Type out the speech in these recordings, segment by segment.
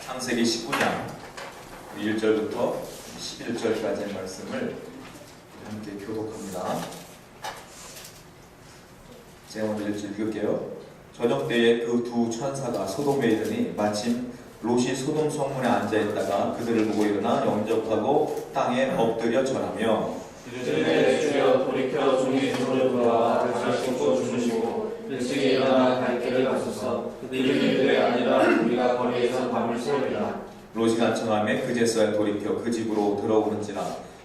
창세기 19장 1절부터 11절까지의 말씀을 함께 교독합니다. 제가 먼저 읽을게요. 저녁 때에 그 두 천사가 소돔에 이르니 마침 롯이 소돔 성문에 앉아있다가 그들을 보고 일어나 영접하고 땅에 엎드려 절하며 이르되 주여 돌이켜 종의 집으로 돌아와 다시 씻고 주무시고 일찍 일어나 갈 길을 가소서. 그들이 이르되 아니라 우리가 거리에서 밤을 새우리라. 롯이 간청하며 그제서야 돌이켜 그 집으로 들어오는지라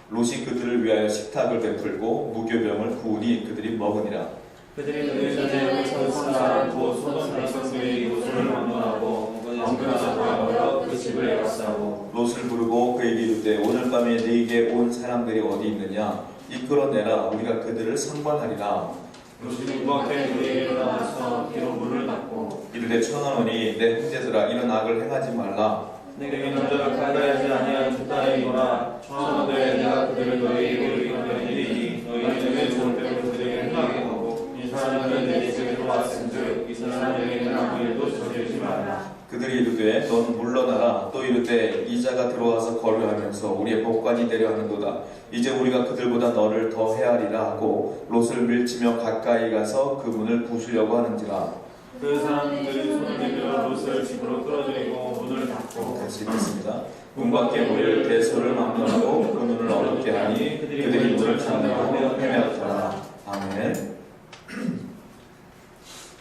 롯이 그들을 위하여 식탁을 베풀고 무교병을 구우니 그들이 먹으니라. 그들이 그 전에 천사가 곧 소돔 백성들이 이곳을 방문하고 왕궁에서 돌아오려 그 집을 에워싸고 롯을 부르고 그에게 이르되 오늘 밤에 네게 온 사람들이 어디 있느냐 이끌어내라 우리가 그들을 상관하리라. 롯이 문밖에 그에게 일어나서 뒤로 문을 닫고 이르되 청하노니 내 형제들아 이런 악을 행하지 말라. 내게 먼저 가까이하지 아니한 두 딸이거나 청하노되 내가 그들을 너희에게 이끌어내리니 너희는 왜 좋은 때로 그들에게 행하게 하고 이 사람들은 내 집에 들어왔은즉 이 사람에게는 아무 일도 저지르지 말라. 그들이 이르되 넌 물러나라. 또 이르되 이자가 들어와서 거류하면서 우리의 법관이 되려 하는도다. 이제 우리가 그들보다 너를 더 헤아리라 하고 롯을 밀치며 가까이 가서 그 문을 부수려고 하는지라. 그 사람들이 손을 내밀어 롯을 집으로 끌어들이고 문을 닫고 다시 읽겠습니다. 문 밖에 모일 대소를 막론하고 그 문을 어렵게 하니 그들이 문을 찾느라고 헤매었더라. 아멘.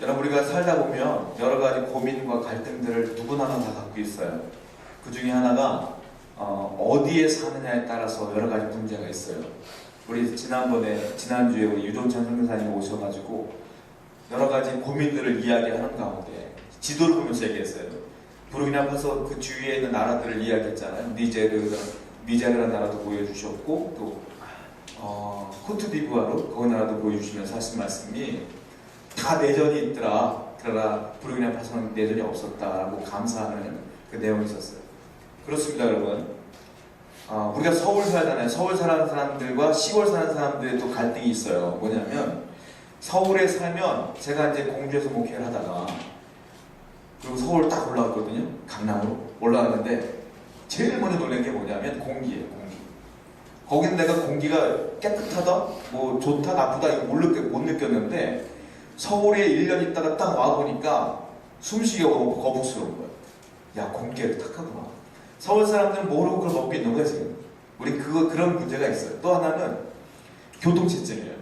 여러분 우리가 살다 보면 여러 가지 고민과 갈등들을 누구나가 다 갖고 있어요. 그 중에 하나가 어디에 사느냐에 따라서 여러 가지 문제가 있어요. 우리 지난주에 우리 유종찬 선교사님 오셔가지고 여러 가지 고민들을 이야기하는 가운데 지도를 보면서 얘기했어요. 부르키나파소 그 주위에 있는 나라들을 이야기했잖아요. 니제르라는 나라도 보여주셨고 또 코트디부아르 그 나라도 보여주시면서 하신 말씀이 다 내전이 있더라. 그러나 부르키나파소는 내전이 없었다라고 감사하는 그 내용이 있었어요. 그렇습니다, 여러분. 우리가 서울 살잖아요. 서울 사는 사람들과 시골 사는 사람들의 또 갈등이 있어요. 뭐냐면 서울에 살면 제가 이제 공주에서 목회를 하다가 그리고 서울 딱 올라왔거든요. 강남으로 올라왔는데 제일 먼저 놀란 게 뭐냐면 공기예요. 공기. 거기는 내가 공기가 깨끗하다, 뭐 좋다, 나쁘다 이거 못 느꼈는데 서울에 1년 있다가 딱 와보니까 숨쉬기가 거북스러운 거야. 야, 공기가 탁하구나. 서울 사람들은 모르고 그걸 먹고 있는 거야 지금. 우리 그런 문제가 있어요. 또 하나는 교통체증이에요.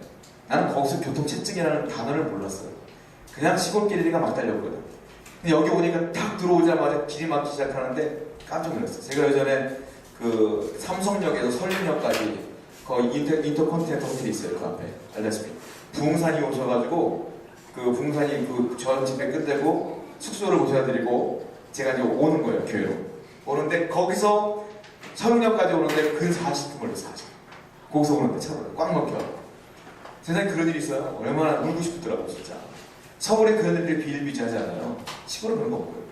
나는 거기서 교통체증이라는 단어를 몰랐어요. 그냥 시골길이가 막 달렸거든. 근데 여기 오니까 딱 들어오자마자 길이 막히기 시작하는데 깜짝 놀랐어요. 제가 예전에 그 삼성역에서 설림역까지 거의 인터컨티넨탈 호텔이 있어요. 그 앞에 알다시피 부흥산이 오셔가지고 그 부흥산이 그 전 집회 끝내고 숙소를 모셔드리고 제가 이제 오는 거예요. 교회로 오는데 거기서 서울역까지 오는데 근 40분 걸렸어. 40분. 거기서 오는데 차로 꽉 막혀. 세상에 그런 일이 있어요. 얼마나 울고 싶더라고 진짜. 서울에 그런 일들이 비일비재하잖아요. 시골은 그런 거 없고요.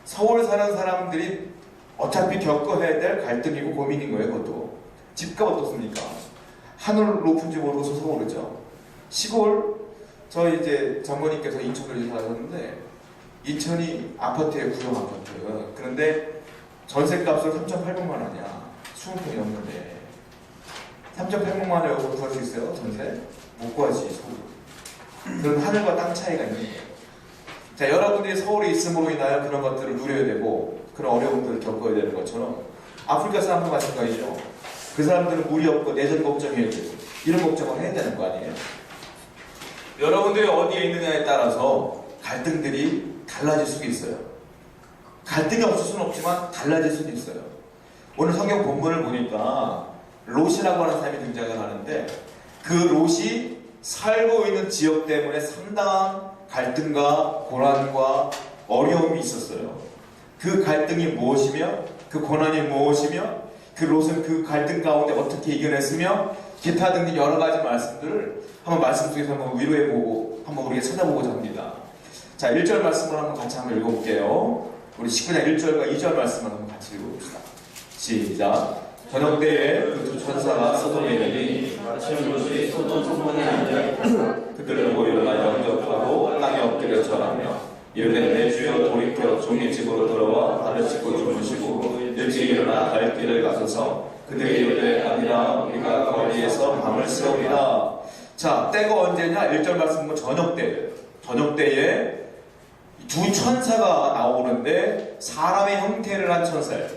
서울 사는 사람들이 어차피 겪어야 될 갈등이고 고민인 거예요. 그것도 집값 어떻습니까? 하늘 높은지 모르고 서서 오르죠. 시골 저희 이제 장모님께서 인천으로 살았는데 인천이 아파트에 구형 아파트. 그런데 전세값을 3,800만 원이야. 20평이 넘는데 3,800만 원에 구할 수 있어요? 전세? 못 구하지. 서울. 그런 하늘과 땅 차이가 있는 거예요. 자, 여러분들이 서울에 있음으로 인하여 그런 것들을 누려야 되고 그런 어려움들을 겪어야 되는 것처럼 아프리카 사람도 마찬가지죠. 그 사람들은 물이 없고 내전 걱정해야 되고 이런 걱정을 해야 되는 거 아니에요? 여러분들이 어디에 있느냐에 따라서 갈등들이 달라질 수도 있어요. 갈등이 없을 수는 없지만 달라질 수도 있어요. 오늘 성경 본문을 보니까 롯이라고 하는 사람이 등장을 하는데 그 롯이 살고 있는 지역 때문에 상당한 갈등과 고난과 어려움이 있었어요. 그 갈등이 무엇이며 그 고난이 무엇이며 그 롯은 그 갈등 가운데 어떻게 이겨냈으며 기타 등등 여러 가지 말씀들을 한번 말씀 속에서 한번 위로해보고 한번 우리가 찾아보고자 합니다. 자, 1절 말씀을 한번 같이 한번 읽어볼게요. 우리 19장 1절과 2절 말씀을 한번 같이 읽어봅시다. 시작. 저녁 때에 그 두 천사가 소돔에 이르니 마침 롯이 소돔 성문에 앉아있다가 그들을 보고 일어나 영접하고 땅에 엎드려 절하며 이르되 내 주여 돌이켜 종의 집으로 돌아와 발을 씻고 주무시고 일찍 일어나 갈 길을 가소서. 그들이 이르되 아니라 우리가 거리에서 밤을 새우리라. 자, 때가 언제냐? 1절 말씀 보면 저녁 때에 두 천사가 나오는데 사람의 형태를 한 천사예요.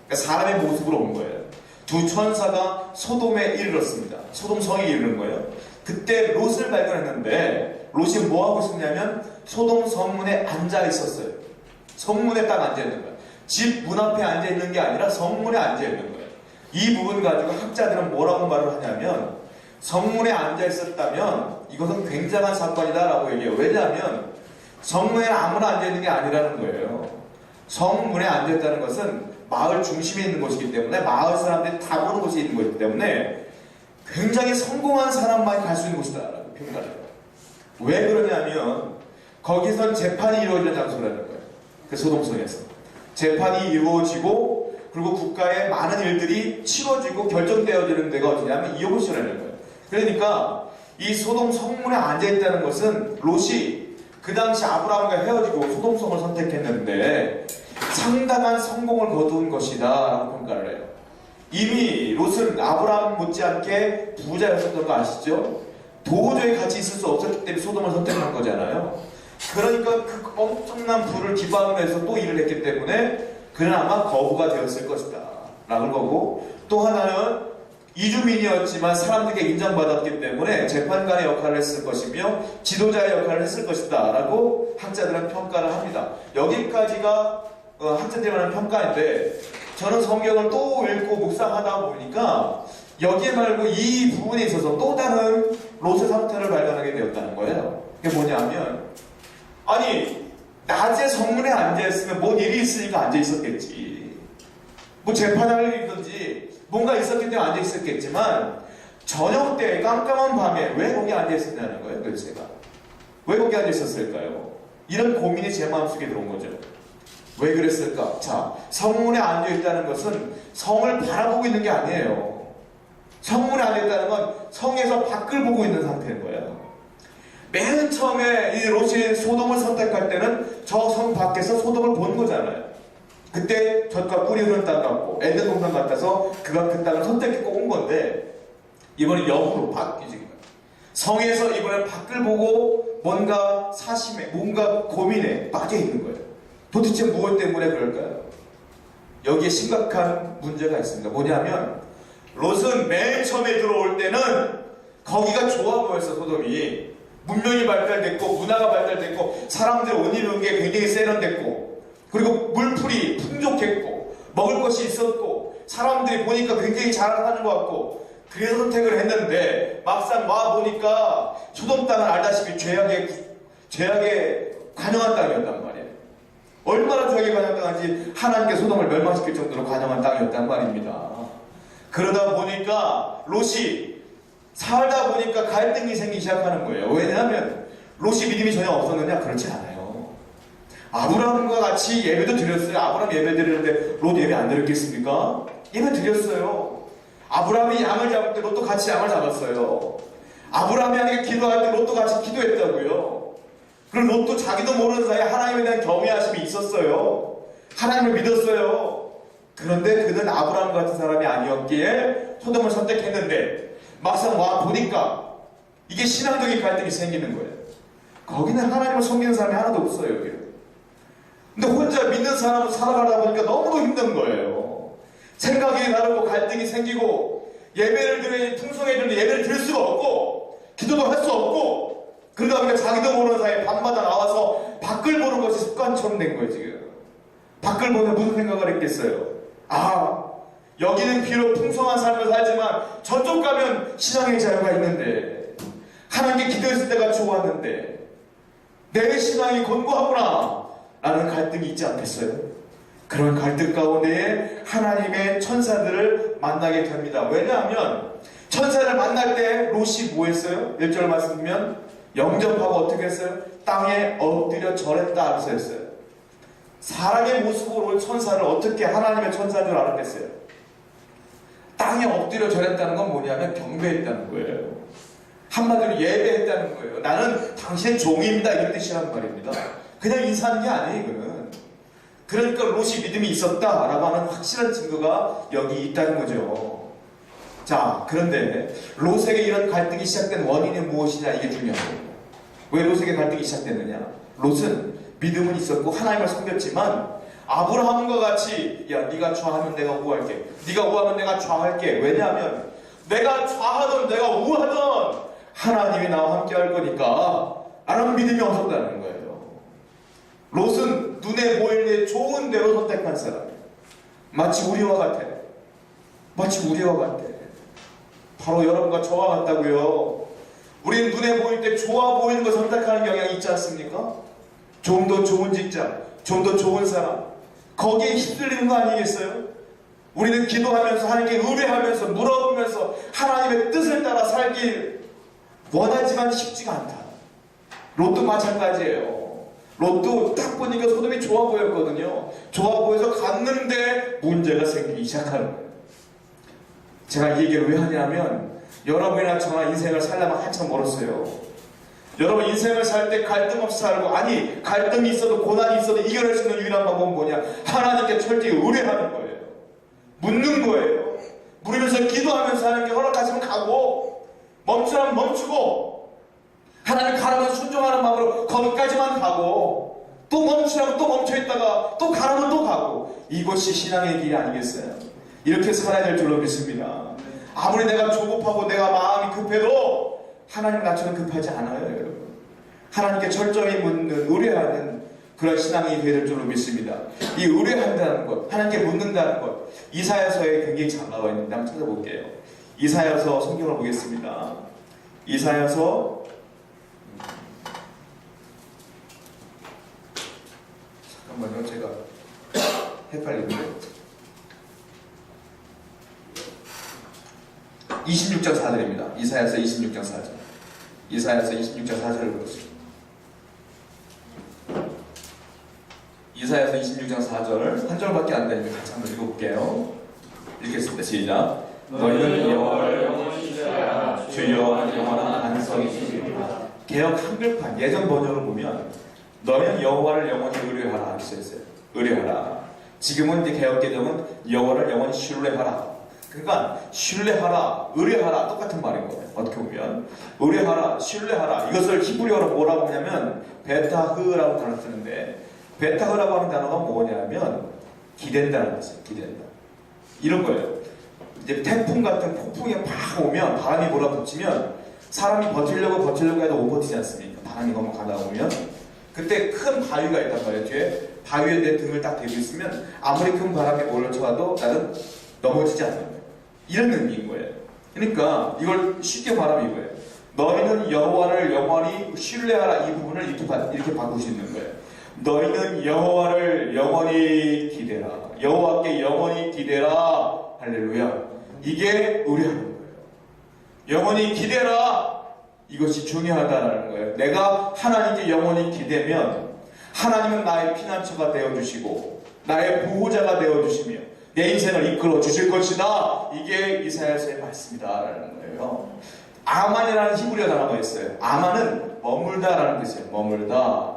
그러니까 사람의 모습으로 온 거예요. 두 천사가 소돔에 이르렀습니다. 소돔 성에 이르는 거예요. 그때 롯을 발견했는데 롯이 뭐 하고 있었냐면 소돔 성문에 앉아 있었어요. 성문에 딱 앉아 있는 거예요. 집 문 앞에 앉아 있는 게 아니라 성문에 앉아 있는 거예요. 이 부분 가지고 학자들은 뭐라고 말을 하냐면 성문에 앉아 있었다면 이것은 굉장한 사건이다라고 얘기해요. 왜냐하면 성문에 아무나 앉아 있는 게 아니라는 거예요. 성문에 앉아 있다는 것은 마을 중심에 있는 곳이기 때문에 마을 사람들이 다 보는 곳에 있는 것이기 때문에 굉장히 성공한 사람만이 갈 수 있는 곳이다라고 표현해요. 왜 그러냐면 거기선 재판이 이루어지는 장소라는 거예요. 그 소돔성에서 재판이 이루어지고 그리고 국가의 많은 일들이 치러지고 결정되어지는 데가 어디냐면 이곳이라는 거예요. 그러니까 이 소돔 성문에 앉아있다는 것은 롯이 그 당시 아브라함과 헤어지고 소돔성을 선택했는데 상당한 성공을 거둔 것이다 라고 평가를 해요. 이미 롯은 아브라함 못지않게 부자였었던 거 아시죠? 도저히 같이 있을 수 없었기 때문에 소돔을 선택한 거잖아요. 그러니까 그 엄청난 부를 기반으로 해서 또 일을 했기 때문에 그는 아마 거부가 되었을 것이다 라는 거고, 또 하나는 이주민이었지만 사람들에게 인정받았기 때문에 재판관의 역할을 했을 것이며 지도자의 역할을 했을 것이다 라고 학자들은 평가를 합니다. 여기까지가 학자들이 말하는 평가인데, 저는 성경을 또 읽고 묵상하다 보니까 여기에 말고 이 부분에 있어서 또 다른 롯의 상태를 발견하게 되었다는 거예요. 그게 뭐냐면, 아니 낮에 성문에 앉아있으면 뭔 일이 있으니까 앉아있었겠지, 뭐 재판할 일이든지 뭔가 있었기 때문에 앉아있었겠지만 저녁 때 깜깜한 밤에 왜 거기 앉아있었냐는 거예요. 그래서 제가 왜 거기 앉아있었을까요? 이런 고민이 제 마음속에 들어온 거죠. 왜 그랬을까? 자, 성문에 앉아있다는 것은 성을 바라보고 있는 게 아니에요. 성문에 앉아있다는 건 성에서 밖을 보고 있는 상태인 거예요. 맨 처음에 이 롯이 소돔을 선택할 때는 저 성 밖에서 소돔을 본 거잖아요. 그때 젖과 꿀이 흐르는 땅 같고 에덴 동산 같아서 그가 그 땅을 선택했고 온 건데, 이번에 역으로 바뀌진 거예요. 성에서 이번에 밖을 보고 뭔가 사심에, 뭔가 고민에 빠져 있는 거예요. 도대체 무엇 때문에 그럴까요? 여기에 심각한 문제가 있습니다. 뭐냐면 롯은 맨 처음에 들어올 때는 거기가 좋아 보였어. 소돔이 문명이 발달됐고 문화가 발달됐고 사람들이 옷 입는 게 굉장히 세련됐고 그리고 물풀이 풍족했고 먹을 것이 있었고 사람들이 보니까 굉장히 잘하는 것 같고, 그래서 선택을 했는데 막상 와 보니까 소돔 땅은 알다시피 죄악에 관영한 땅이었단 말이에요. 얼마나 죄악에 관영한 땅인지 하나님께 소돔을 멸망시킬 정도로 관영한 땅이었단 말입니다. 그러다 보니까 롯이 살다 보니까 갈등이 생기기 시작하는 거예요. 왜냐하면 롯이 믿음이 전혀 없었느냐? 그렇지 않아요. 아브라함과 같이 예배도 드렸어요. 아브라함 예배 드리는데 롯 예배 안 드렸겠습니까? 예배 드렸어요. 아브라함이 양을 잡을 때 롯도 같이 양을 잡았어요. 아브라함이 하나님께 기도할 때 롯도 같이 기도했다고요. 그리고 롯도 자기도 모르는 사이에 하나님에 대한 경외하심이 있었어요. 하나님을 믿었어요. 그런데 그는 아브라함 같은 사람이 아니었기에 소돔을 선택했는데 막상 와 보니까 이게 신앙적인 갈등이 생기는 거예요. 거기는 하나님을 섬기는 사람이 하나도 없어요. 여기. 근데 혼자 믿는 사람으로 살아가다 보니까 너무도 힘든 거예요. 생각이 다르고 갈등이 생기고 예배를 드려야 풍성해지는데 예배를 드릴 수가 없고 기도도 할 수 없고, 그러다 보니까 자기도 모르는 사이에 밤마다 나와서 밖을 보는 것이 습관처럼 된 거예요. 지금 밖을 보면 무슨 생각을 했겠어요? 아, 여기는 비록 풍성한 삶을 살지만 저쪽 가면 신앙의 자유가 있는데, 하나님께 기도했을 때가 좋았는데 내 신앙이 곤고하구나 라는 갈등이 있지 않겠어요? 그런 갈등 가운데에 하나님의 천사들을 만나게 됩니다. 왜냐하면 천사를 만날 때 롯이 뭐 했어요? 1절 말씀 보면 영접하고 어떻게 했어요? 땅에 엎드려 절했다 하면서 했어요. 사람의 모습으로 올 천사를 어떻게 하나님의 천사인 줄 알았겠어요? 땅에 엎드려 절했다는 건 뭐냐면 경배했다는 거예요. 한마디로 예배했다는 거예요. 나는 당신의 종입니다, 이런 뜻이란 말입니다. 그냥 인사하는 게 아니에요, 이거는. 그러니까 롯이 믿음이 있었다라고 하는 확실한 증거가 여기 있다는 거죠. 자, 그런데 롯에게 이런 갈등이 시작된 원인이 무엇이냐, 이게 중요해요. 왜 롯에게 갈등이 시작됐느냐? 롯은 믿음은 있었고 하나님을 섬겼지만 아브라함과 같이 야, 네가 좌하면 내가 우할게, 네가 우하면 내가 좌할게. 왜냐하면 내가 좌하든 내가 우하든 하나님이 나와 함께 할 거니까 라는 믿음이 없었다는 거예요. 롯은 눈에 보이는 좋은 대로 선택한 사람이에요. 마치 우리와 같아. 마치 우리와 같아. 바로 여러분과 저와 같다고요. 우리는 눈에 보일 때 좋아 보이는 걸 선택하는 경향이 있지 않습니까? 좀 더 좋은 직장, 좀 더 좋은 사람, 거기에 휩쓸리는 거 아니겠어요? 우리는 기도하면서 하나님께 의뢰하면서 물어보면서 하나님의 뜻을 따라 살길 원하지만 쉽지가 않다. 롯도 마찬가지예요. 롯도 딱 보니까 소돔이 좋아 보였거든요. 좋아 보여서 갔는데 문제가 생기기 시작하는 거예요. 제가 이 얘기를 왜 하냐면 여러분이나 저나 인생을 살려면 한참 멀었어요. 여러분 인생을 살 때 갈등 없이 살고, 아니 갈등이 있어도 고난이 있어도 이겨낼 수 있는 유일한 방법은 뭐냐? 하나님께 철저히 의뢰하는 거예요. 묻는 거예요. 물으면서 기도하면서 하나님께 허락하시면 가고, 멈추라면 멈추고, 하나님 가라면 순종하는 마음으로 거기까지만 가고, 또 멈추라면 또 멈춰있다가 또 가라면 또 가고, 이것이 신앙의 길이 아니겠어요? 이렇게 살아야 될 줄로 믿습니다. 아무리 내가 조급하고 내가 마음이 급해도 하나님 나처럼 급하지 않아요, 여러분. 하나님께 철저히 묻는, 의뢰하는 그런 신앙이 되어야 될 줄로 믿습니다. 이 의뢰한다는 것, 하나님께 묻는다는 것, 이사야서에 굉장히 잘 나와 있는데 한번 찾아볼게요. 이사야서 성경을 보겠습니다. 이사야서 잠깐만요, 제가 헷갈리는데 26장 4절입니다. 이사야서 26장 4절. 이사야서 26장 4절을 보겠습니다. 이사야서 26장 4절 한 절밖에 안 되니까 같이 한번 읽어볼게요. 읽겠습니다. 시작. 너희는 여호와를 영원히 신뢰하라. 주여 영원한 안성이시니라. 개역 한글판 예전 번역을 보면 너희는 여호와를 영원히 의뢰하라 이렇게 써있어요. 의뢰하라. 지금은 이제 개역 개정은 여호와를 영원히 신뢰하라. 그러니까 신뢰하라, 의뢰하라 똑같은 말인 거예요. 어떻게 보면 의뢰하라, 신뢰하라, 이것을 히브리어로 뭐라고 하냐면 베타흐라고 단어 쓰는데, 베타흐라고 하는 단어가 뭐냐면 기댄다는 뜻이에요. 기댄다. 이런 거예요. 이제 태풍 같은 폭풍이 팍 오면, 바람이 몰아붙이면 사람이 버티려고 해도 못 버티지 않습니까? 바람이 너무 가다 보면 그때 큰 바위가 있단 말이에요. 뒤에 바위에 내 등을 딱 대고 있으면 아무리 큰 바람이 몰아쳐와도 나는 넘어지지 않는 거예요. 이런 의미인 거예요. 그러니까 이걸 쉽게 말하면 이거예요. 너희는 여호와를 영원히 신뢰하라. 이 부분을 이렇게 바꿀 수 있는 거예요. 너희는 여호와를 영원히 기대라. 여호와께 영원히 기대라. 할렐루야. 이게 의뢰하는 거예요. 영원히 기대라. 이것이 중요하다는 거예요. 내가 하나님께 영원히 기대면 하나님은 나의 피난처가 되어주시고 나의 보호자가 되어주시며 내 인생을 이끌어 주실 것이다. 이게 이사야서의 말씀이다라는 거예요. 아만이라는 히브리어 단어가 있어요. 아만은 머물다라는 뜻이에요. 머물다.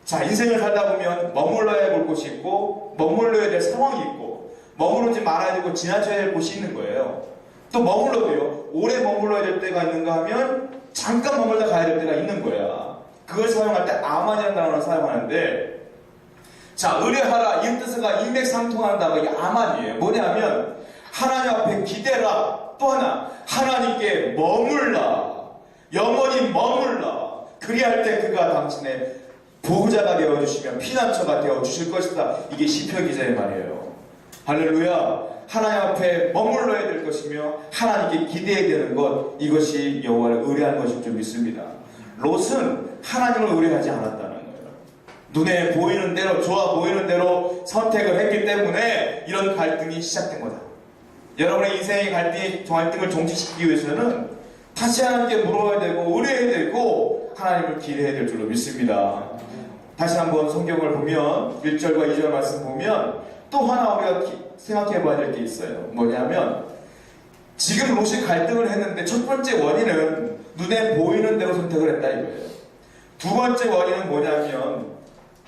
자, 인생을 살다 보면 머물러야 볼 곳이 있고 머물러야 될 상황이 있고 머무르지 말아야 되고 지나쳐야 될 곳이 있는 거예요. 또 머물러도요, 오래 머물러야 될 때가 있는가 하면 잠깐 머물다 가야 될 때가 있는 거야. 그걸 사용할 때 아만이라는 단어를 사용하는데, 자, 의뢰하라 이 뜻가 일맥상통한다고. 이게 아만이에요. 뭐냐면 하나님 앞에 기대라. 또 하나 하나님께 머물라. 영원히 머물라. 그리할 때 그가 당신의 보호자가 되어주시며 피난처가 되어주실 것이다. 이게 시편 기자의 말이에요. 할렐루야. 하나님 앞에 머물러야 될 것이며 하나님께 기대해야 되는 것, 이것이 여호와를 의뢰하는 것일 줄 믿습니다. 롯은 하나님을 의뢰하지 않았다는 거예요. 눈에 보이는 대로, 좋아 보이는 대로 선택을 했기 때문에 이런 갈등이 시작된 거다. 여러분의 인생의 갈등을 종식시키기 위해서는 다시 하나님께 물어야 되고 의뢰해야 되고 하나님을 기대해야 될 줄로 믿습니다. 다시 한번 성경을 보면 1절과 2절 말씀 보면 또 하나 우리가 생각해 봐야 될 게 있어요. 뭐냐면 지금 롯이 갈등을 했는데 첫 번째 원인은 눈에 보이는 대로 선택을 했다 이거예요. 두 번째 원인은 뭐냐면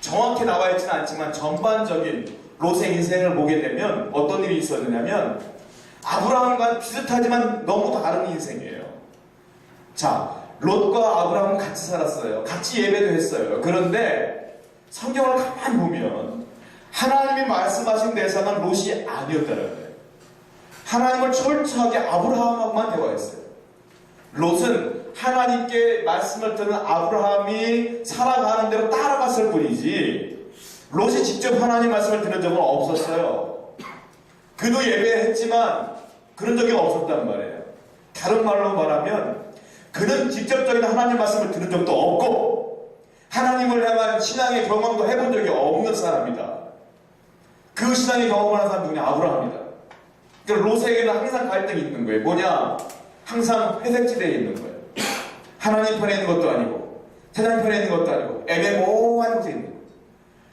정확히 나와 있지는 않지만 전반적인 롯의 인생을 보게 되면 어떤 일이 있었느냐면 아브라함과 비슷하지만 너무 다른 인생이에요. 자, 롯과 아브라함은 같이 살았어요. 같이 예배도 했어요. 그런데 성경을 가만히 보면 하나님이 말씀하신 대상은 롯이 아니었다는 거예요. 하나님을 철저하게 아브라함하고만 대화했어요. 롯은 하나님께 말씀을 듣는 아브라함이 살아가는 대로 따라갔을 뿐이지 롯이 직접 하나님 말씀을 들은 적은 없었어요. 그도 예배했지만 그런 적이 없었단 말이에요. 다른 말로 말하면 그는 직접적인 하나님 말씀을 들은 적도 없고 하나님을 향한 신앙의 경험도 해본 적이 없는 사람이다. 그 신앙의 경험을 하는 사람이 누구냐? 아브라함이다. 그러니까 롯에게는 항상 갈등이 있는 거예요. 뭐냐? 항상 회색지대에 있는 거예요. 하나님 편에 있는 것도 아니고 세상 편에 있는 것도 아니고 애매모호한 곳에 있는 거예요.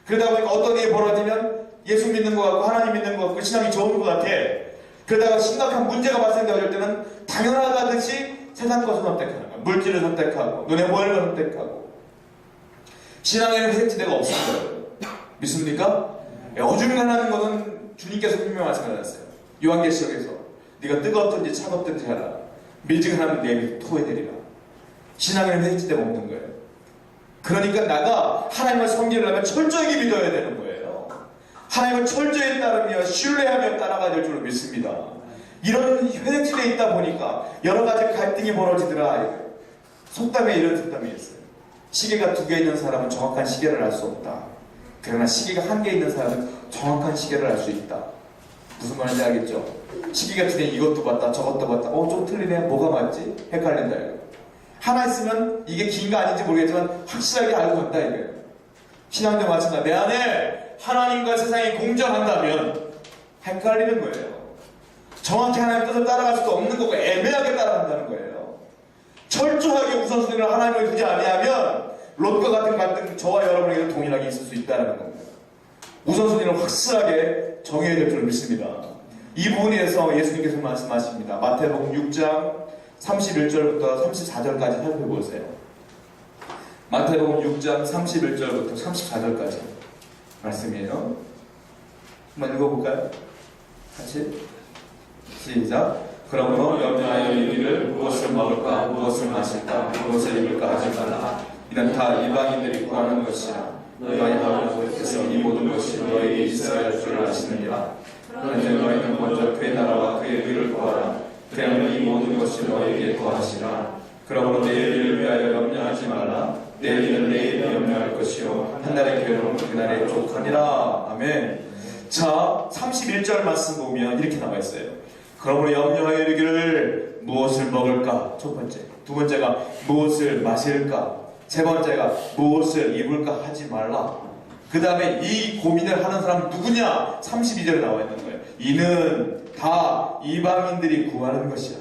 그러다 보니까 어떤 일이 벌어지면 예수 믿는 것 같고 하나님 믿는 것 같고 신앙이 좋은 것 같아. 그러다가 심각한 문제가 발생되고 이럴 때는 당연하다듯이 세상 것을 선택하는 거예요. 물질을 선택하고 눈에 보이는 걸 선택하고 신앙에는 회색지대가 없을 거예요. 믿습니까? 어중간하는 것은 주님께서 분명히 말씀하셨어요. 요한계시록에서 네가 뜨겁든지 차갑든지 하라. 밀증하면 내 입에 토해내리라. 신앙에는 회색지대가 없는 거예요. 그러니까 나가 하나님을 섬기려면 철저하게 믿어야 되는 거예요. 하나님을 철저히 따르며 신뢰하며 따라가야 될 줄로 믿습니다. 이런 회색지대에 있다 보니까 여러 가지 갈등이 벌어지더라. 속담에 이런 속담이 있어요. 시계가 2개 있는 사람은 정확한 시계를 알 수 없다. 그러나 시계가 1개 있는 사람은 정확한 시계를 알 수 있다. 무슨 말인지 알겠죠? 시계가 2개 이것도 봤다 저것도 봤다. 좀 틀리네. 뭐가 맞지? 헷갈린다 이거. 하나 있으면 이게 긴가 아닌지 모르겠지만 확실하게 알고 간다 이거예요. 신앙도 마찬가지다. 내 안에 하나님과 세상이 공존한다면 헷갈리는 거예요. 정확히 하나님의 뜻을 따라갈 수도 없는 거고 애매하게 따라간다는 거예요. 철저하게 우선순위를 하나님을 두지 아니하면 롯과 같은 갈등 저와 여러분에게도 동일하게 있을 수 있다는 겁니다. 우선순위를 확실하게 정해야 될 줄 믿습니다. 이 부분에 대해서 예수님께서 말씀하십니다. 마태복음 6장 31절부터 34절까지 살펴보세요. 마태복음 6장 31절부터 34절까지 말씀이에요. 한번 읽어볼까요? 같이 시작. 그러므로 염려하여 이르기를 무엇을 먹을까 무엇을 마실까 무엇을 입을까 하지 말라. 이는 다 이방인들이 구하는 것이라. 너희 아버지께서 이 모든 것이 너희에게 있어야 할 줄 아시느니라. 그런데 너희는 먼저 그의 나라와 그의 의를 구하라. 그러면 이 모든 것이 너희에게 더하시라. 그러므로 내일을 위하여 염려하지 말라. 내일은 내일을 염려할 것이요 한날의 괴로움은 그날의 족하니라. 아멘. 자, 31절 말씀 보면 이렇게 나와 있어요. 그러므로 염려하여 이르기를 무엇을 먹을까? 첫 번째. 두 번째가 무엇을 마실까? 세 번째가 무엇을 입을까 하지 말라. 그 다음에 이 고민을 하는 사람은 누구냐? 32절에 나와 있는 거예요. 이는 다 이방인들이 구하는 것이야.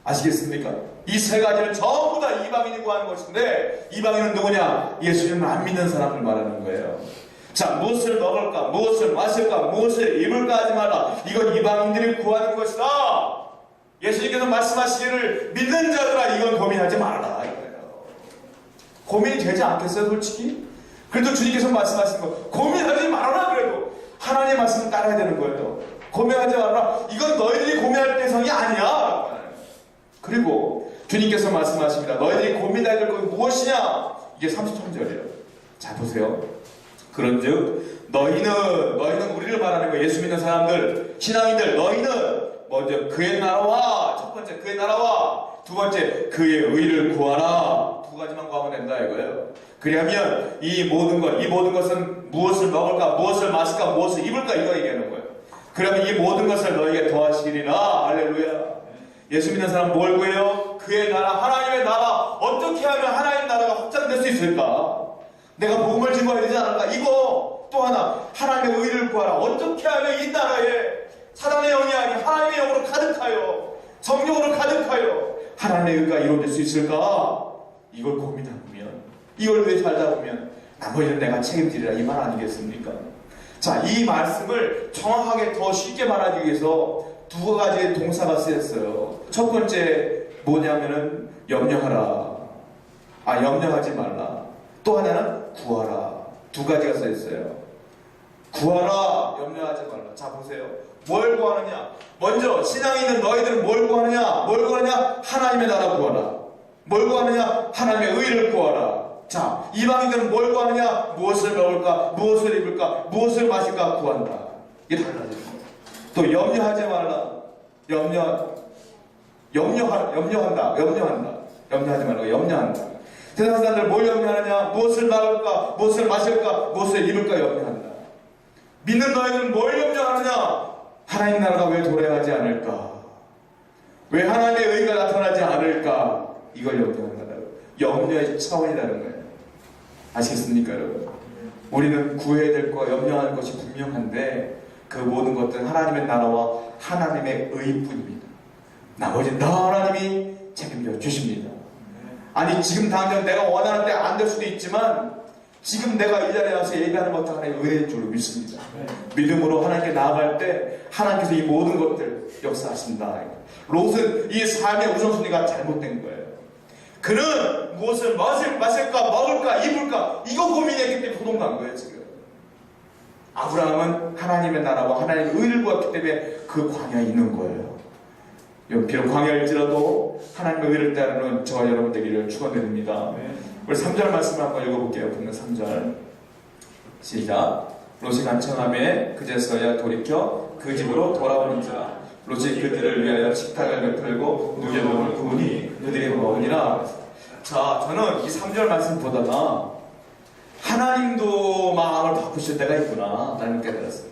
아시겠습니까? 이 세 가지는 전부 다 이방인이 구하는 것인데 이방인은 누구냐? 예수님을 안 믿는 사람을 말하는 거예요. 자, 무엇을 먹을까? 무엇을 마실까? 무엇을 입을까 하지 말라. 이건 이방인들이 구하는 것이다. 예수님께서 말씀하시기를 믿는 자들아 이건 고민하지 말라. 고민이 되지 않겠어요, 솔직히? 그래도 주님께서 말씀하시는 거 고민하지 말아라. 그래도 하나님의 말씀을 따라야 되는 거예요. 고민하지 말아라. 이건 너희들이 고민할 대상이 아니야. 그리고 주님께서 말씀하십니다. 너희들이 고민해야 될 것이 무엇이냐? 이게 33절이에요. 자, 보세요. 그런즉 너희는 우리를 말하는 거예요. 예수 믿는 사람들, 신앙인들, 너희는 먼저 그의 나라와 첫 번째 그의 나라와 두 번째 그의 의를 구하라. 두 가지만 구하면 된다 이거예요. 그러면 이 모든 것은 무엇을 먹을까, 무엇을 마실까, 무엇을 입을까 이거 얘기하는 거예요. 그러면 이 모든 것을 너희에게 더하시리라. 할렐루야. 예수 믿는 사람 뭘 구해요? 그의 나라, 하나님의 나라. 어떻게 하면 하나님 나라가 확장될 수 있을까? 내가 복음을 증거해야 되지 않을까? 이거 또 하나 하나님의 의를 구하라. 어떻게 하면 이 나라에 사단의 영이 아닌 하나님의 영으로 가득하여 성령으로 가득하여 하나님의 의가 이루어질 수 있을까? 이걸 고민하면 이걸 위해 살다 보면 나머지는 내가 책임지리라 이 말 아니겠습니까? 자, 이 말씀을 정확하게 더 쉽게 말하기 위해서 두 가지의 동사가 쓰였어요. 첫 번째 뭐냐면은 염려하라. 염려하지 말라. 또 하나는 구하라. 두 가지가 써 있어요. 구하라, 염려하지 말라. 자, 보세요. 뭘 구하느냐? 먼저 신앙이 있는 너희들은 뭘 구하느냐? 뭘 구하느냐? 하나님의 나라 구하라. 뭘 구하느냐? 하나님의 의를 구하라. 자, 이방인들은 뭘 구하느냐? 무엇을 먹을까? 무엇을 입을까? 무엇을 마실까? 구한다. 이게 달라지는 거예요. 또 염려하지 말라. 염려한다. 염려하지 말고 염려한다. 세상 사람들 뭘 염려하느냐? 무엇을 먹을까? 무엇을 마실까? 무엇을 입을까? 염려한다. 믿는 너희들은 뭘 염려하느냐? 하나님 나라가 왜 도래하지 않을까? 왜 하나님의 의가 나타나지 않을까? 이걸 염려한다. 염려의 차원이라는 거예요. 아시겠습니까, 여러분? 우리는 구해야 될 거, 염려하는 것이 분명한데 그 모든 것들은 하나님의 나라와 하나님의 의뿐입니다. 나머지는 다 하나님이 책임져 주십니다. 아니, 지금 당장 내가 원하는 때 안 될 수도 있지만 지금 내가 이 자리에 와서 예배하는 것도 하나님의 은혜인 줄로 믿습니다. 믿음으로 하나님께 나아갈 때 하나님께서 이 모든 것들 역사하신다. 롯은 이 삶의 우선순위가 잘못된 거예요. 그는 무엇을 마실까, 먹을까, 입을까 이거 고민했기 때문에 소동 간 거예요, 지금. 아브라함은 하나님의 나라와 하나님의 의를 구했기 때문에 그 광야에 있는 거예요. 비록 광야일지라도 하나님의 의를 따르는 저와 여러분 되기를 축원드립니다. 우리 3절 말씀을 한번 읽어볼게요. 보면 3절 시작. 롯이 간청함에 그제서야 돌이켜 그 집으로 돌아오는지라. 롯이 그들을 위하여 식탁을 베풀고 누게복을 구우니 그들이 먹으니라. 자, 저는 이 3절 말씀 보다가 하나님도 마음을 바꾸실 때가 있구나 라는 깨달았어요.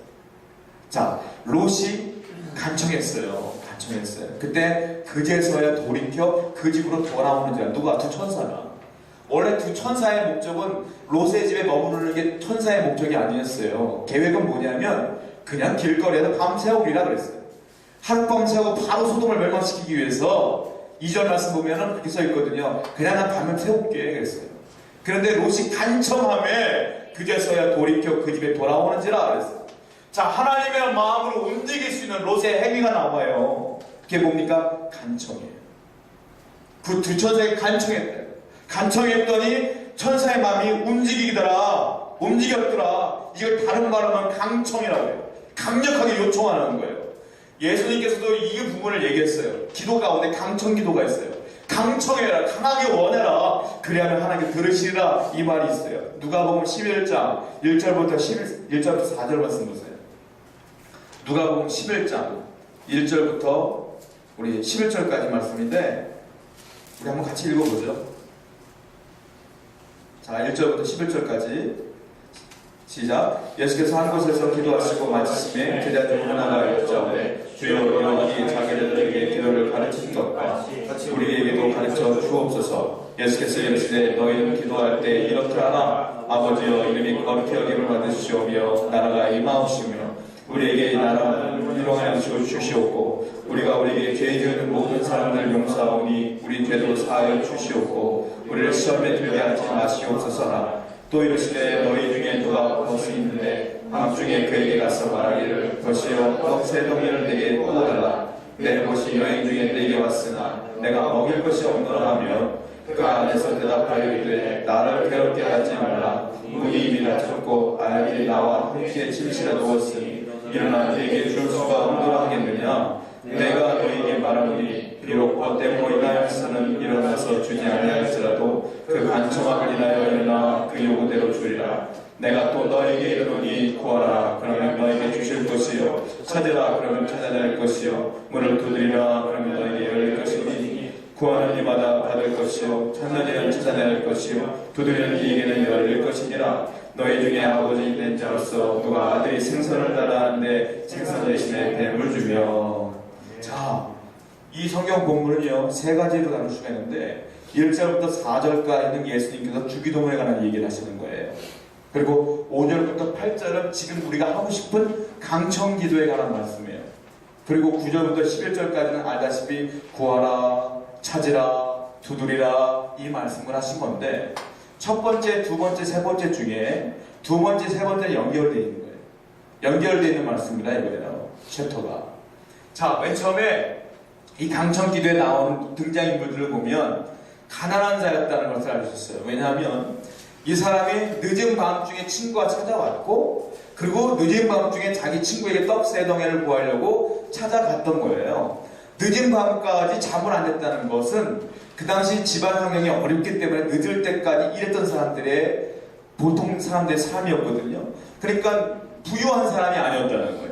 자, 롯이 간청했어요. 그때 그제서야 돌이켜 그 집으로 돌아오는지라. 누가? 두 천사가. 원래 두 천사의 목적은 롯의 집에 머무르는 게 천사의 목적이 아니었어요. 계획은 뭐냐면 그냥 길거리에서 밤새우리라 그랬어요. 하룻밤 새우고 바로 소돔을 멸망시키기 위해서 2절 말씀 보면은 그렇게 써 있거든요. 그냥 난 밤을 새울게 그랬어요. 그런데 롯이 간청함에 그제서야 돌이켜 그 집에 돌아오는지라 그랬어요. 자, 하나님의 마음으로 움직일 수 있는 롯의 행위가 나와요. 그게 뭡니까? 간청이에요. 그 두 천사에게 간청했대요. 간청했더니 천사의 마음이 움직이더라. 움직였더라. 이걸 다른 말로 하면 강청이라고 해요. 강력하게 요청하는 거예요. 예수님께서도 이 부분을 얘기했어요. 기도 가운데 강청 기도가 있어요. 강청해라. 강하게 원해라. 그래야만 하나님께 들으시리라. 이 말이 있어요. 누가복음 11장 1절부터 4절 말씀 보세요. 누가복음 11장 1절부터 우리 11절까지 말씀인데 우리 한번 같이 읽어보죠. 자, 1절부터 11절까지 시작. 예수께서 한 곳에서 기도하시고 마치심에 제자 중 하나가 여쭤오되 주여 여기 자기들에게 기도를 가르치신 것과 같이 우리에게도 가르쳐 주옵소서. 예수께서 이르시되 너희는 기도할 때 이렇게 하라. 아버지여 이름이 거룩히 여김을 받으시오며 나라가 임하옵시며 우리에게 이 나라를 이루어 주시옵고 우리가 우리에게 죄 지은 모든 사람들 용서하오니 우리 죄도 사하여 주시옵고 우리를 시험에 들게 하지 마시옵소서라. 또 이르시되 너희 중에 누가 벗이 있는데 밤중에 그에게 가서 말하기를 벗이여 떡 세 덩이를 내게 구워달라. 내 벗이 여행 중에 내게 왔으나 내가 먹일 것이 없노라 하며 그 안에서 대답하여 이르되 나를 괴롭게 하지 말라. 문이 이미 닫혔고 아이들이 나와 함께 침실에 누웠으니 일어나 너희에게 줄 수가 없노라 하겠느냐. 내가 너희에게 말하노니 비록 헛됨으로 인하여서는 일어나서 주지 아니할지라도 그 간청함을 인하여 일어나 그 요구대로 주리라. 내가 또 너에게 이르노니 구하라 그러면 너에게 주실 것이요 찾으라 그러면 찾아낼 것이요 문을 두드리라 그러면 너에게 열릴 것이니 구하는 이마다 받을 것이요 찾는 이는 찾아낼 것이요 두드리는 이에게는 열릴 것이니라. 너희 중에 아버지 된 자로서 누가 아들이 생선을 달라 하는데 생선 대신에 뱀을 주며. 자, 이 성경 본문은요 세 가지로 나눌 수가 있는데 1절부터 4절까지는 예수님께서 주기도문에 관한 얘기를 하시는 거예요. 그리고 5절부터 8절은 지금 우리가 하고 싶은 강청기도에 관한 말씀이에요. 그리고 9절부터 11절까지는 알다시피 구하라, 찾으라, 두드리라 이 말씀을 하신 건데 첫 번째, 두 번째, 세 번째 중에 두 번째, 세 번째 연결되어 있는 거예요. 연결되어 있는 말씀입니다. 이거예요. 챕터가. 자, 맨 처음에 이 강청기도에 나오는 등장인물들을 보면 가난한 자였다는 것을 알려줬어요. 왜냐하면 이 사람이 늦은 밤중에 친구가 찾아왔고, 그리고 늦은 밤중에 자기 친구에게 떡 3덩이를 구하려고 찾아갔던 거예요. 늦은 밤까지 잠을 안 잤다는 것은 그 당시 집안 환경이 어렵기 때문에 늦을 때까지 일했던 사람들의 보통 사람들의 삶이었거든요. 그러니까 부유한 사람이 아니었다는 거예요.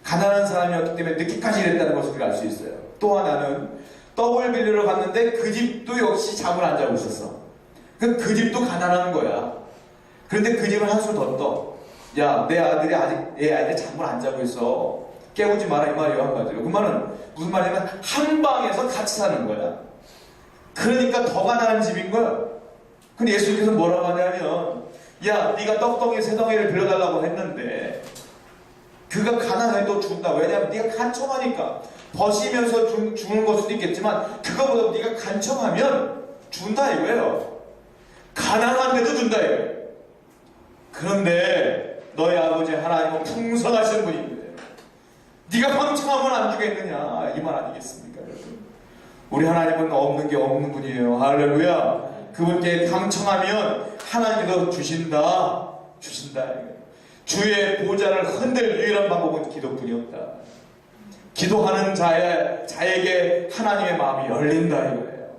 가난한 사람이었기 때문에 늦게까지 일했다는 것을 우리가 알 수 있어요. 또 하나는 떡을 빌리러 갔는데 그 집도 역시 잠을 안 자고 있었어. 그 집도 가난한 거야. 그런데 그 집은 한술 더 떠. 야, 내 아이들이 잠을 안 자고 있어. 깨우지 마라 이 말이에요, 한마디로. 그 말은 무슨 말이냐면 한 방에서 같이 사는 거야. 그러니까 더 가난한 집인 거야. 근데 예수님께서 뭐라고 하냐면, 야, 네가 떡덩이 3덩이를 빌려달라고 했는데 그가 가난해도 준다. 왜냐하면 네가 간청하니까. 버시면서 주는 걸 수도 있겠지만 그거보다 네가 간청하면 준다 이거예요. 가난한데도 준다 이거예요. 그런데 너희 아버지 하나님은 풍성하신 분입니다. 네가 방청하면 안 주겠느냐 이 말 아니겠습니까? 여러분? 우리 하나님은 없는 게 없는 분이에요. 할렐루야. 그분께 강청하면 하나님도 주신다. 주의 보좌를 흔들 유일한 방법은 기도뿐이었다. 기도하는 자에게 하나님의 마음이 열린다 이거예요.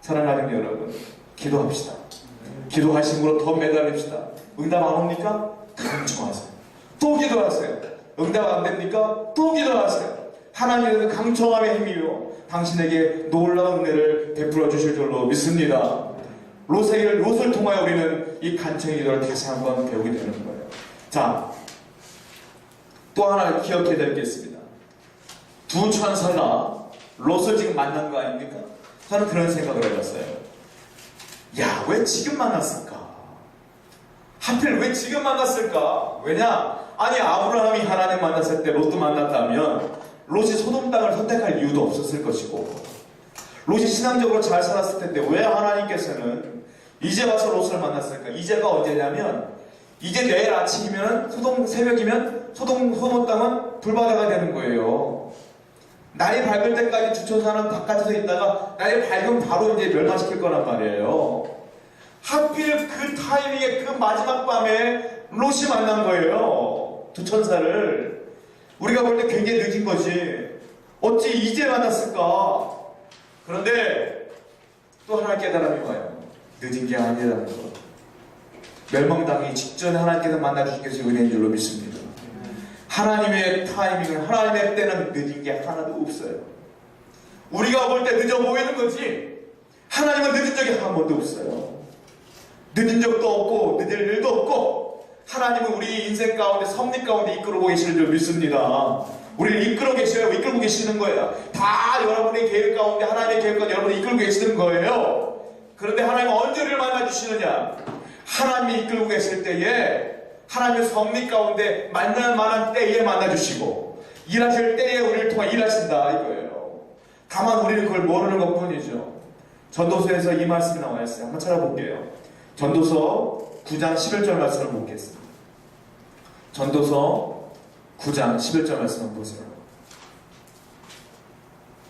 사랑하는 여러분, 기도합시다. 기도하심으로 더 매달립시다. 응답 안 옵니까? 강청하세요. 또 기도하세요. 응답 안 됩니까? 또 기도하세요. 하나님의 강청함의 힘이요 당신에게 놀라운 은혜를 베풀어 주실 줄로 믿습니다. 롯을 통하여 우리는 이 간청의 기도를 다시 한번 배우게 되는 거예요. 자, 또 하나 기억해야 될 게 있습니다. 두 천사가 롯을 지금 만난 거 아닙니까? 저는 그런 생각을 해봤어요. 야, 왜 지금 만났을까? 하필 왜 지금 만났을까? 왜냐? 아니, 아브라함이 하나님 만났을 때 롯도 만났다면 롯이 소돔 땅을 선택할 이유도 없었을 것이고, 롯이 신앙적으로 잘 살았을 텐데 왜 하나님께서는 이제 와서 롯을 만났을까? 이제가 언제냐면 이제 내일 아침이면 새벽이면 소돔 땅은 불바다가 되는 거예요. 날이 밝을 때까지 주천사는 바깥에서 있다가 날이 밝으면 바로 이제 멸망시킬 거란 말이에요. 하필 그 타이밍에 그 마지막 밤에 롯이 만난 거예요. 주천사를. 우리가 볼 때 굉장히 늦은 거지. 어찌 이제 만났을까? 그런데 또 하나 깨달음이 와요. 늦은 게 아니라는 것. 멸망당하기 직전에 하나님께서 만나주신 것이 은혜인 줄로 믿습니다. 하나님의 타이밍은, 하나님의 때는 늦은 게 하나도 없어요. 우리가 볼 때 늦어 보이는 거지 하나님은 늦은 적이 한 번도 없어요. 늦은 적도 없고 늦을 일도 없고, 하나님은 우리 인생 가운데 섭리 가운데 이끌어오고 계시는 줄 믿습니다. 우리를 이끌어 계셔요. 이끌고 계시는 거예요. 다 여러분의 계획 가운데 하나님의 계획 가운데 여러분을 이끌고 계시는 거예요. 그런데 하나님은 언제 우리를 만나주시느냐? 하나님이 이끌고 계실 때에, 하나님의 섭리 가운데 만날 만한 때에 만나주시고, 일하실 때에 우리를 통해 일하신다 이거예요. 다만 우리는 그걸 모르는 것 뿐이죠. 전도서에서 이 말씀이 나와 있어요. 한번 찾아볼게요. 전도서 9장 11절 말씀을 보겠습니다. 전도서 9장 11절 말씀을 보세요.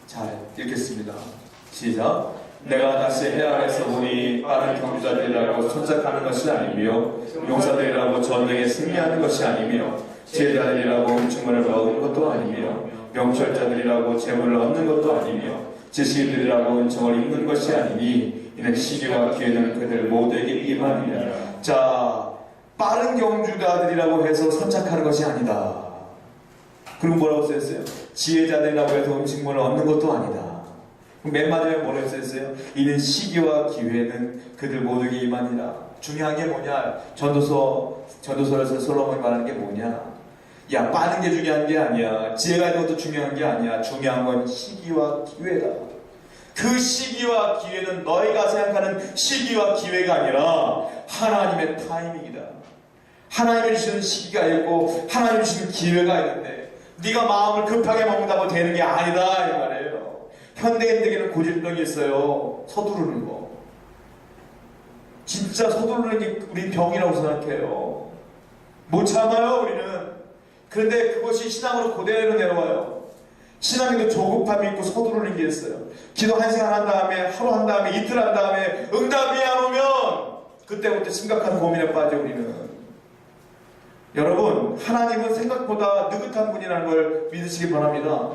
잘 읽겠습니다. 시작. 내가 다시 해 아래서 보니 빠른 경주자들이라고 손짝하는 것이 아니며 용사들이라고 전쟁에 승리하는 것이 아니며 제자들이라고 증언을 얻는 것도 아니며 명철자들이라고 재물을 얻는 것도 아니며 지식인들이라고 은총을 입는 것이 아니니 이는 시기와 기회는 그들 모두에게 임하느니라. 자, 빠른 경주자들이라고 해서 선착하는 것이 아니다. 그리고 뭐라고 써있어요? 지혜자들이라고 해서 음식물을 얻는 것도 아니다. 맨 마지막에 뭐라고 써있어요? 이는 시기와 기회는 그들 모두에게 임하니라. 중요한 게 뭐냐? 전도서에서 솔로몬이 말하는 게 뭐냐? 야, 빠른 게 중요한 게 아니야. 지혜가 있는 것도 중요한 게 아니야. 중요한 건 시기와 기회다. 그 시기와 기회는 너희가 생각하는 시기와 기회가 아니라 하나님의 타이밍이다. 하나님이 주시는 시기가 있고 하나님이 주시는 기회가 있는데 네가 마음을 급하게 먹는다고 되는 게 아니다 이 말이에요. 현대인들에게는 고질병이 있어요. 서두르는 거. 진짜 서두르는 게 우리 병이라고 생각해요. 못 참아요 우리는. 그런데 그것이 신앙으로 그대로 내려와요. 신앙에도 조급함이 있고 서두르는 게 있어요. 기도 1시간 한 다음에, 하루 한 다음에, 이틀 한 다음에 응답이 안 오면 그때부터 심각한 고민에 빠져 우리는. 여러분, 하나님은 생각보다 느긋한 분이라는 걸 믿으시기 바랍니다.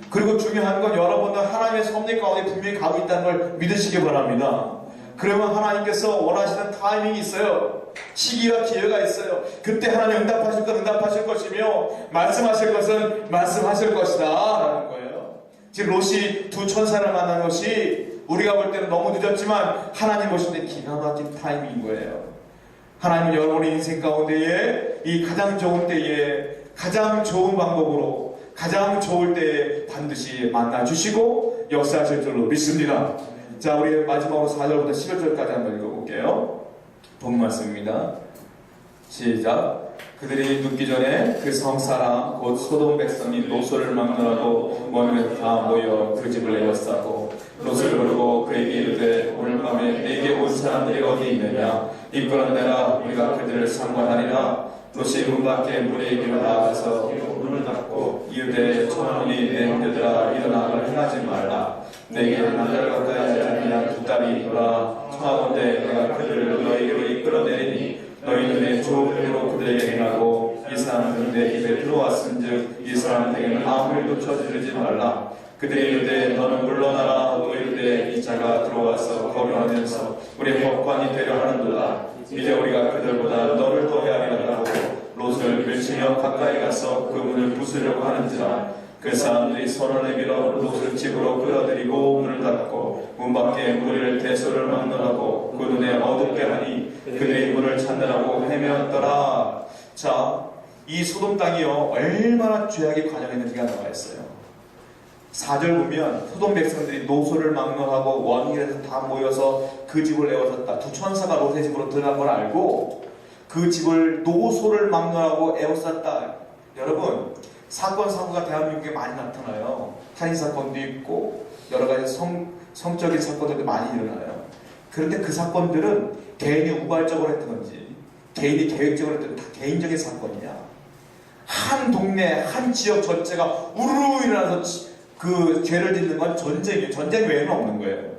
그리고 중요한 건 여러분은 하나님의 섭리 가운데 분명히 가고 있다는 걸 믿으시기 바랍니다. 그러면 하나님께서 원하시는 타이밍이 있어요. 시기와 기회가 있어요. 그때 하나님 응답하실 건 응답하실 것이며 말씀하실 것은 말씀하실 것이다 라는 거예요. 지금 롯이 두 천사를 만난 것이 우리가 볼 때는 너무 늦었지만 하나님 보실 때 기가 막힌 타이밍인 거예요. 하나님은 여러분의 인생 가운데에 이 가장 좋은 때에 가장 좋은 방법으로 가장 좋을 때에 반드시 만나주시고 역사하실 줄로 믿습니다. 자, 우리 마지막으로 4절부터 11절까지 한번 읽어볼게요. 본 말씀입니다. 시작. 그들이 눕기 전에 그 성사람 곧 소돔 백성이 롯을 막론하고 먼 다 모여 그 집을 에워싸고 롯을 부르고 그에게 이르되 오늘 밤에 내게 온 사람들이 어디 있느냐 이끌어내라 우리가 그들을 상관하리라. 롯이 문 밖에 무리의 길로 나아가서 문을 닫고 이르되 청하노니 내 형제들아 일어나 행하지 말라. 내게 남자를 가까이 하지 아니한 두 딸이 있노라. 청하건대 내가 그들을 너희에게로 이끌어내리니 너희는 내 좋은 일로 그들에게 행하고 이 사람들은 내 입에 들어왔은즉 이 사람들에게는 아무 일도 저지르지 말라. 그들이 이르되 너는 물러나라 하고 이르되 이 자가 들어와서 거론하면서 우리 법관이 되려 하는도다. 이제 우리가 그들보다 너를 더 헤아리라 하고 롯을 밀치며 가까이 가서 그 문을 부수려고 하는지라. 그 사람들이 손을 내밀어 롯을 집으로 끌어들이고 문을 닫고 문 밖에 무리를 대소를 막론하고 그 눈에 어둡게 하니 그들이 문을 찾느라고 헤매었더라. 자, 이 소돔 땅이요 얼마나 죄악이 관영했는지가 나와 있어요. 4절 보면 소돔 백성들이 노소를 막론하고 원인에서 다 모여서 그 집을 에워쌌다. 두 천사가 롯의 집으로 들어간 걸 알고 그 집을 노소를 막론하고 에워쌌다. 여러분, 사건 사고가 대한민국에 많이 나타나요. 살인 사건도 있고 여러 가지 성적인 사건들도 많이 일어나요. 그런데 그 사건들은 개인이 우발적으로 했던지 개인이 계획적으로 했던 다 개인적인 사건이냐. 한 동네 한 지역 전체가 우르르 일어나서 그 죄를 짓는 건 전쟁이에요. 전쟁 외에는 없는 거예요.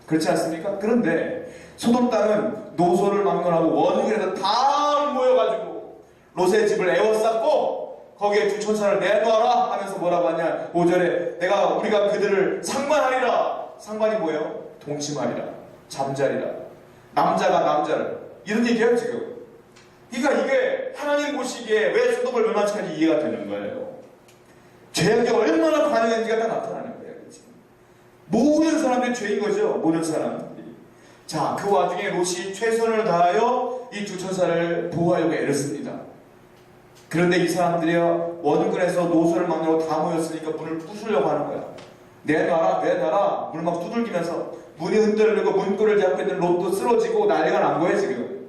그렇지 않습니까? 그런데 소돔 땅은 노소를 막론하고 원흉에서 다 모여가지고 롯의 집을 에워쌌고 거기에 두 천사를 내놓아라 하면서 뭐라고 하냐. 5절에 우리가 그들을 상관하리라. 상관이 뭐예요? 동침하리라. 잠자리라. 남자가 남자를. 이런 얘기예요 지금. 그러니까 이게 하나님 보시기에 왜 소돔을 멸망시켰는지 이해가 되는 거예요. 죄악이 얼마나 관영했는지가 다 나타나는 거예요. 지금. 모든 사람들이 죄인 거죠. 모든 사람들이. 자, 그 와중에 롯이 최선을 다하여 이 두 천사를 보호하려고 애를 씁니다. 그런데 이 사람들이 원근에서 노소를 막느라고 다 모였으니까 문을 부수려고 하는 거야. 내놔라 내놔라. 문을 막 두들기면서 문이 흔들리고 문고리를 잡고 있는 롯도 쓰러지고 난리가 난 거예요 지금.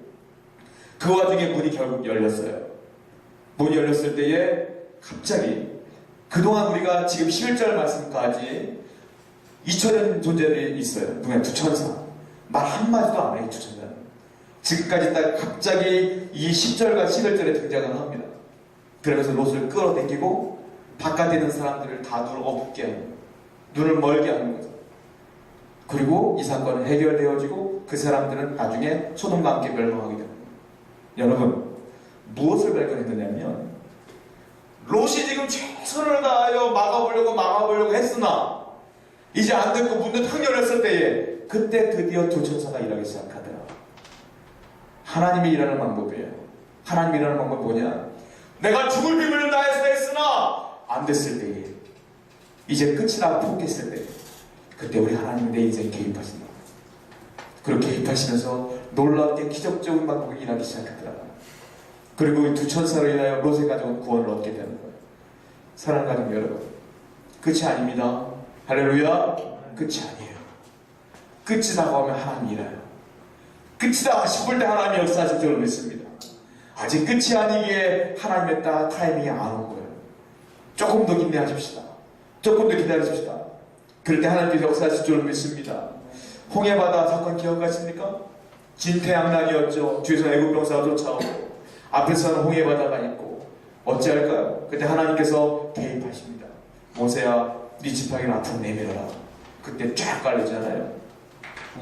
그 와중에 문이 결국 열렸어요. 문이 열렸을 때에 갑자기 그동안 우리가 지금 11절 말씀까지 잊혀진 존재들이 있어요. 누구냐? 두 천사. 말 한마디도 안 해요. 두 천사는. 지금까지 딱 갑자기 이 10절과 11절에 등장을 합니다. 그러면서 롯을 끌어당기고 바깥에 있는 사람들을 다 눈을 어둡게 하는 거예요. 눈을 멀게 하는 거죠. 그리고 이 사건은 해결되어지고 그 사람들은 나중에 소돔과 함께 멸망하게 됩니다. 여러분, 무엇을 발견했느냐면 롯이 지금 최선을 다하여 막아보려고 했으나 이제 안 됐고 문도 탁 열렸을 때에 그때 드디어 두 천사가 일하기 시작하더라. 하나님이 일하는 방법이에요. 하나님이 일하는 방법이 뭐냐? 내가 죽을 힘을 다해서 했으나 안 됐을 때에 이제 끝이라고 포기했을 때 그때 우리 하나님이 내 인생에 개입하신다. 그렇게 개입하시면서 놀랍게 기적적인 방법으로 일하기 시작하더라. 그리고 이 두 천사로 인하여 롯의 가족은 구원을 얻게 되는 거예요. 사랑하는 가족 여러분, 끝이 아닙니다. 할렐루야. 끝이 아니에요. 끝이 다가오면 하나님이 일해요. 끝이다 싶을 때 하나님이 역사하실 줄 믿습니다. 아직 끝이 아니기에 하나님의 타이밍이 안 온 거예요. 조금 더 인내하십시다. 조금 더 기다리십시다. 그럴 때 하나님께서 역사하실 줄 믿습니다. 홍해바다 사건 기억하십니까? 진퇴양난이었죠. 뒤에서 애국 병사가 쫓아오고 앞에서는 홍해바다가 있고 어찌할까요? 그때 하나님께서 개입하십니다. 모세야 네 지팡이를 앞으로 내밀어라. 그때 쫙 깔리잖아요.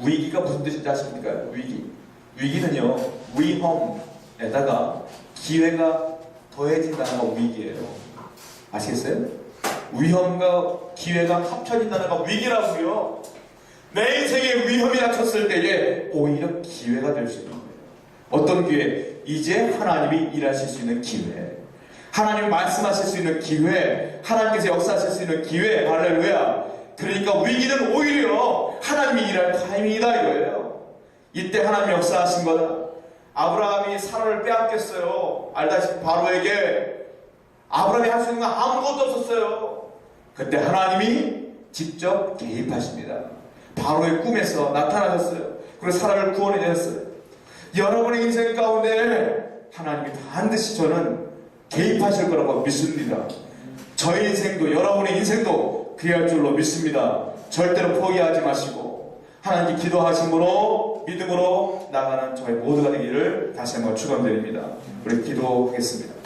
위기가 무슨 뜻인지 아십니까? 위기. 위기는요, 위험에다가 기회가 더해진다는 거 위기예요. 아시겠어요? 위험과 기회가 합쳐진다는 거 위기라고요. 내 인생에 위험이 닥쳤을 때에 오히려 기회가 될 수 있는 거예요. 어떤 기회? 이제 하나님이 일하실 수 있는 기회, 하나님이 말씀하실 수 있는 기회, 하나님께서 역사하실 수 있는 기회. 할렐루야. 그러니까 위기는 오히려 하나님이 일할 타이밍이다 이거예요. 이때 하나님이 역사하신 거다. 아브라함이 사라를 빼앗겼어요. 알다시피 바로에게 아브라함이 할 수 있는 건 아무것도 없었어요. 그때 하나님이 직접 개입하십니다. 바로의 꿈에서 나타나셨어요. 그리고 사라를 구원해 내셨어요. 여러분의 인생 가운데 하나님이 반드시 저는 개입하실 거라고 믿습니다. 저의 인생도 여러분의 인생도 그리할 줄로 믿습니다. 절대로 포기하지 마시고 하나님께 기도하심으로 믿음으로 나가는 저희 모두가 되기를 다시 한번 축원드립니다. 우리 기도하겠습니다.